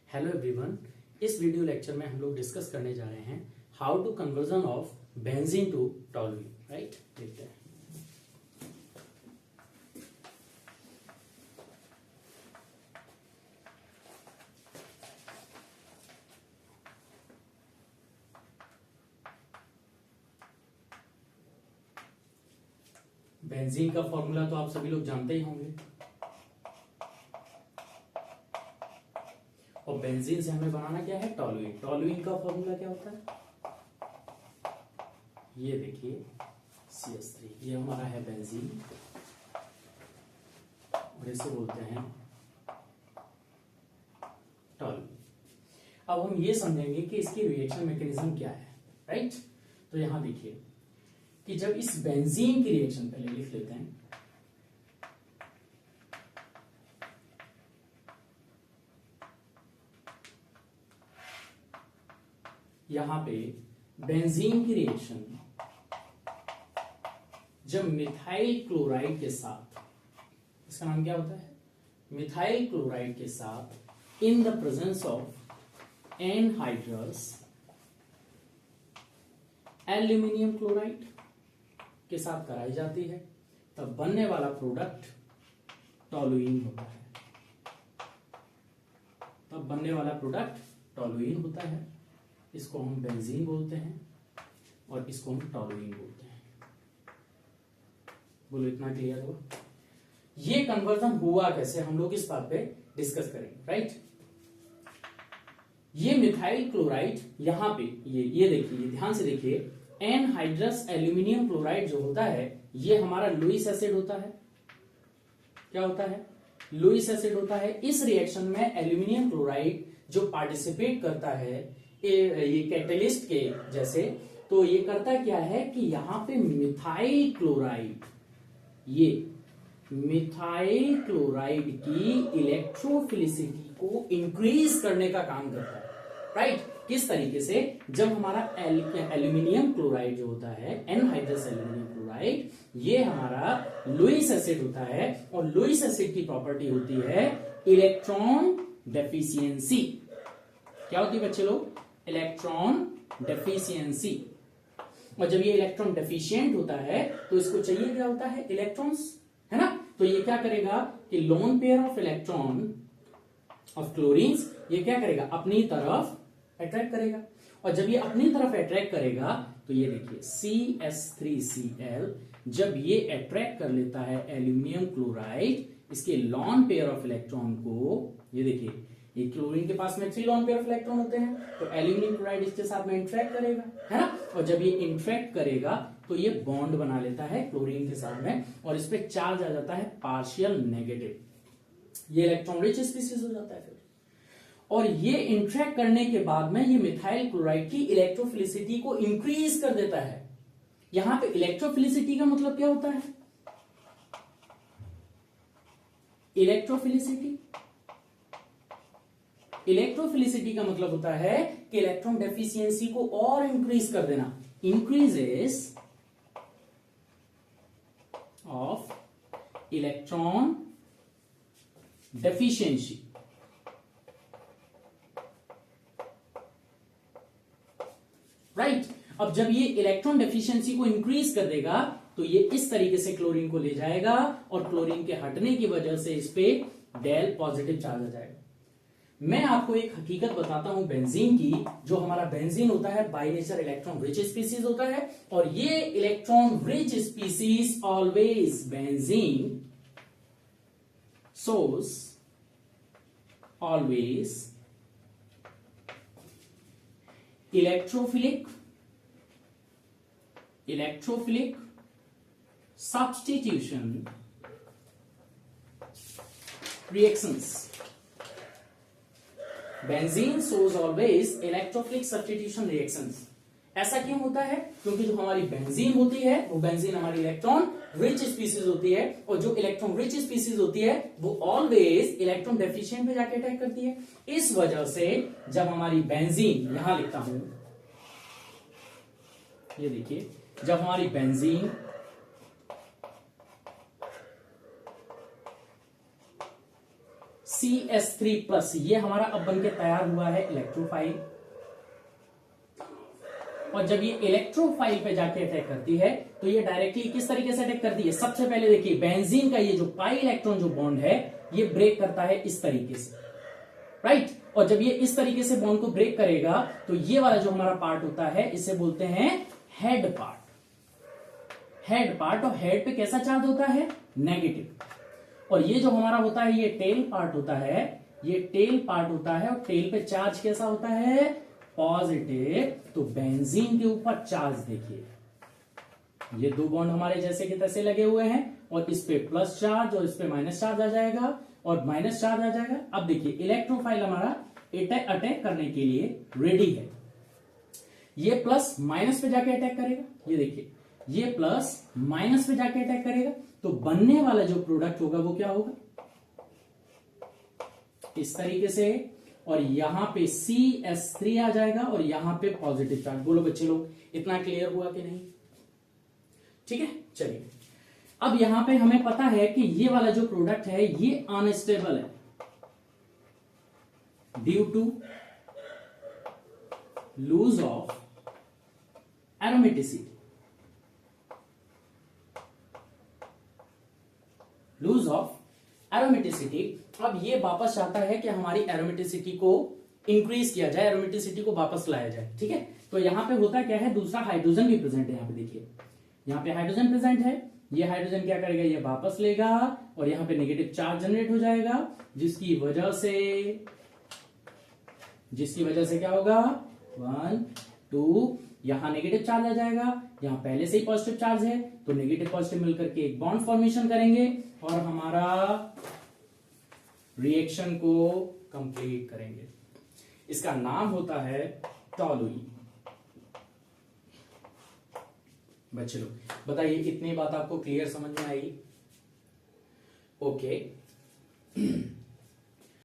Hello everyone, इस video lecture में हम लोग डिस्कस करने जा रहे हैं how to conversion of benzene to toluene. Right, देखते हैं। बेंजीन का फॉर्मूला तो आप सभी लोग जानते ही होंगे, और बेंजीन से हमें बनाना क्या है, टॉलुइन। टॉलुइन का फॉर्मूला क्या होता है, ये देखिए CH3, ये हमारा है बेंजीन और इसे बोलते हैं टॉलुइन। अब हम ये समझेंगे कि इसकी रिएक्शन मैकेनिज्म क्या है। राइट, तो यहां देखिए कि जब इस बेंजीन की रिएक्शन, पहले लिख लेते हैं, यहां पे बेंजीन की रिएक्शन जब मिथाइल क्लोराइड के साथ, इसका नाम क्या होता है, मिथाइल क्लोराइड के साथ in the presence of anhydrous aluminium chloride के साथ कराई जाती है, तब बनने वाला प्रोडक्ट टॉलुइन होता है। तब बनने वाला प्रोडक्ट टॉलुइन होता है। इसको हम बेंजीन बोलते हैं और इसको हम टॉलुइन बोलते हैं। बोलो, इतना क्लियर हुआ? ये कन्वर्जन हुआ कैसे, हम लोग इस बात पे डिस्कस करेंगे। राइट, ये मिथाइल क्लोराइड यहां पे ये देखिए, ध्यान से देखिए, एनहाइड्रस एल्यूमिनियम क्लोराइड जो होता है ये हमारा लुईस एसिड होता है। क्या होता है, लुईस एसिड होता है। इस रिएक्शन में एल्यूमिनियम क्लोराइड जो पार्टिसिपेट करता है ये कैटलिस्ट के जैसे, तो ये करता क्या है कि यहां पे मिथाइल क्लोराइड, ये मिथाइल क्लोराइड की इलेक्ट्रोफिलिसिटी को इंक्रीज करने का काम करता है। राइट, किस तरीके से, जब हमारा एल्यूमिनियम क्लोराइड जो होता है, एनहाइड्रस एल्यूमिनियम क्लोराइड, ये हमारा लुईस एसिड होता है, और लुईस एसिड की प्रॉपर्टी होती है इलेक्ट्रॉन डेफिशिएंसी। क्या होती है बच्चे लोग, इलेक्ट्रॉन डेफिशिएंसी। और जब ये इलेक्ट्रॉन डेफिशिएंट होता है तो इसको चाहिए क्या होता है, इलेक्ट्रॉन्स, है ना। तो ये क्या करेगा कि lone pair of electron of chlorines, ये क्या करेगा, अपनी तरफ अट्रैक्ट करेगा। और जब ये अपनी तरफ अट्रैक्ट करेगा तो ये देखिए CH3Cl, जब ये अट्रैक्ट कर लेता है एल्यूमिनियम क्लोराइड, इसके लॉन पेयर ऑफ इलेक्ट्रॉन को, ये देखिए, ये क्लोरीन के पास में 3 लॉन पेयर ऑफ इलेक्ट्रॉन होते हैं, तो एल्यूमिनियम क्लोराइड इसके साथ में इंटरेक्ट करेगा, है ना। और जब ये इंटरेक्ट करेगा तो ये बॉन्ड बना लेता है क्लोरीन के साथ में, और इस पे चार्ज आ जाता है पार्शियल नेगेटिव। ये इलेक्ट्रॉन रिच स्पीसीज हो जाता है फिर। और ये इंटरेक्ट करने के बाद में ये मिथाइल क्लोराइड की इलेक्ट्रोफिलिसिटी को इंक्रीज कर देता है। यहां पे इलेक्ट्रोफिलिसिटी का मतलब क्या होता है, इलेक्ट्रोफिलिसिटी का मतलब होता है कि इलेक्ट्रॉन डेफिशिएंसी को और इंक्रीज कर देना, increases of electron deficiency. Right, अब जब ये इलेक्ट्रॉन डेफिशिएंसी को इंक्रीज कर देगा तो ये इस तरीके से क्लोरीन को ले जाएगा, और क्लोरीन के हटने की वजह से इस पे डेल पॉजिटिव चार्ज आ जाएगा। मैं आपको एक हकीकत बताता हूं बेंजीन की। जो हमारा बेंजीन होता है by nature electron rich species होता है, और ये electron rich species always, benzene shows always electrophilic substitution reactions. Benzene shows always electrophilic substitution reactions. ऐसा क्यों होता है, क्योंकि जो हमारी बेंजीन होती है वो बेंजीन हमारी इलेक्ट्रॉन रिच स्पीसीज होती है, और जो इलेक्ट्रॉन रिच स्पीसीज होती है वो ऑलवेज इलेक्ट्रॉन डेफिशिएंट पे जाके अटैक करती है। इस वजह से जब हमारी बेंजीन, यहां लिखता हूं, ये देखिए, जब हमारी बेंजीन CH3+ ये हमारा अब बनके तैयार हुआ है इलेक्ट्रोफाइल। और जब ये इलेक्ट्रोफाइल पे जाके अटैक करती है तो ये डायरेक्टली किस तरीके से अटैक करती है? सबसे पहले देखिए बेंजीन का ये जो पाई इलेक्ट्रॉन जो बॉन्ड है ये ब्रेक करता है इस तरीके से, राइट। और जब ये इस तरीके से बॉन्ड को ब्रेक करेगा तो ये वाला जो हमारा पार्ट होता है इसे बोलते हैं हेड पार्ट। हेड पार्ट, और हेड पे कैसा चार्ज होता है? नेगेटिव। और ये जो हमारा होता है ये टेल पार्ट होता है, ये टेल पार्ट होता है, और टेल पे चार्ज कैसा होता है? पॉजिटिव। तो बेंजीन के ऊपर चार्ज देखिए, ये दो बॉन्ड हमारे जैसे के तैसे लगे हुए हैं, और इस पे प्लस चार्ज और इस पे माइनस चार्ज आ जाएगा, और माइनस चार्ज आ जाएगा। अब देखिए इलेक्ट्रोफाइल हमारा अटैक करने के लिए रेडी है। ये प्लस माइनस पे जाके अटैक करेगा, ये देखिए ये प्लस माइनस पे जाके अटैक करेगा, तो बनने वाला जो प्रोडक्ट होगा वो क्या होगा? इस तरीके से, और यहां पे CH3 आ जाएगा और यहां पे पॉजिटिव चार्ज। बोलो बच्चे लोग, इतना क्लियर हुआ कि नहीं? ठीक है, चलिए अब यहां पे हमें पता है कि ये वाला जो प्रोडक्ट है ये अनस्टेबल है due to lose of aromaticity. Lose of aromaticity. अब ये वापस चाहता है कि हमारी एरोमेटिसिटी को इंक्रीज किया जाए, एरोमेटिसिटी को वापस लाया जाए, ठीक है। तो यहां पे होता क्या है, दूसरा हाइड्रोजन भी प्रेजेंट है। यहां पे देखिए, यहां पे हाइड्रोजन प्रेजेंट है, ये हाइड्रोजन क्या करेगा? ये वापस लेगा और यहां पे नेगेटिव चार्ज जनरेट हो जाएगा, जिसकी वजह से क्या होगा? 1 2, यहां नेगेटिव चार्ज आ जाएगा, यहां पहले से ही पॉजिटिव चार्ज है, तो नेगेटिव पॉजिटिव मिलकर के एक बॉन्ड फॉर्मेशन करेंगे और हमारा रिएक्शन को कंप्लीट करेंगे। इसका नाम होता है टॉलुइन। बच्चे लोग बताइए, इतनी बात आपको क्लियर समझ में आई? ओके